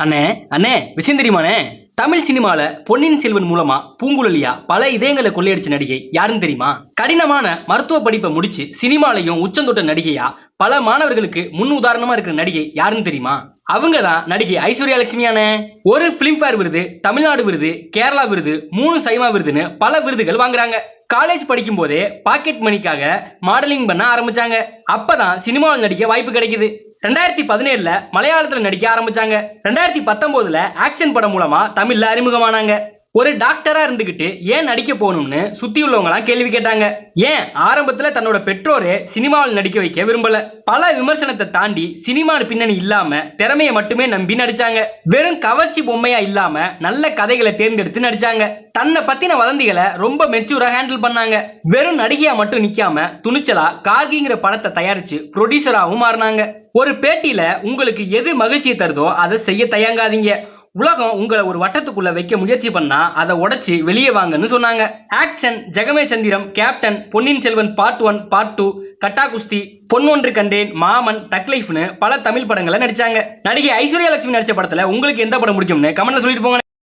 அண்ணே அண்ணே விஷயம் தெரியுமாண்ணே? தமிழ் சினிமால பொன்னியின் செல்வன் மூலமா பூங்குழலியா பல இதயங்களை கொள்ளையடிச்ச நடிகை யாருன்னு தெரியுமா? கடினமான மருத்துவ படிப்பை முடிச்சு சினிமாலையும் உச்சந்தொட்ட நடிகையா பல மாணவர்களுக்கு முன் உதாரணமா இருக்கிற நடிகை யாருன்னு தெரியுமா? அவங்க தான் நடிகை ஐஸ்வர்யா லட்சுமியானே. ஒரு பிலிம்பேர் விருது, தமிழ்நாடு விருது, கேரளா விருது, 3 சைமா விருதுன்னு பல விருதுகள் வாங்குறாங்க. காலேஜ் படிக்கும் போதே பாக்கெட் மணிக்காக மாடலிங் பண்ண ஆரம்பிச்சாங்க. அப்பதான் சினிமாவில் நடிக்க வாய்ப்பு கிடைக்குது. 2017ல மலையாளத்துல நடிக்க ஆரம்பிச்சாங்க. 2019ல ஆக்ஷன் படம் மூலமா தமிழ்ல அறிமுகமானாங்க. ஒரு டாக்டரா இருந்துகிட்டு ஏன் நடிக்க போகணும்னு சுத்தி உள்ளவங்க கேள்வி கேட்டாங்க. ஏன் ஆரம்பத்துல தன்னோட பெற்றோரே சினிமாவில் நடிக்க வைக்க விரும்பல. பல விமர்சனத்தை தாண்டி சினிமா பின்னணி இல்லாம திறமையை மட்டுமே நம்பி நடிச்சாங்க. வெறும் கவர்ச்சி பொம்மையா இல்லாம நல்ல கதைகளை தேர்ந்தெடுத்து நடிச்சாங்க. தன்னை பத்தின வதந்திகளை ரொம்ப மெச்சூரா ஹேண்டில் பண்ணாங்க. வெறும் நடிகையா மட்டும் நிக்காம துணிச்சலா கார்கிங்கிற படத்தை தயாரிச்சு ப்ரொடியூசராகவும் மாறினாங்க. ஒரு பேட்டியில உங்களுக்கு எது மகிழ்ச்சியை தருதோ அதை செய்ய தயங்காதீங்க. உலகம் உங்களை ஒரு வட்டத்துக்குள்ள வைக்க முயற்சி பண்ணா அதை உடைச்சு வெளியே வாங்கன்னு சொன்னாங்க. ஆக்ஷன், ஜெகமே சந்திரம், captain, Ponniyin Selvan part 1, part 2, கட்டா குஸ்தி, பொன் ஒன்று கண்டேன், மாமன், டக் லைஃப்னு பல தமிழ் படங்களை நடிச்சாங்க. நடிகை ஐஸ்வர்யா லட்சுமி நடிச்ச படத்துல உங்களுக்கு எந்த படம் பிடிக்கும்னு கமெண்ட்ல சொல்லிட்டு போங்க.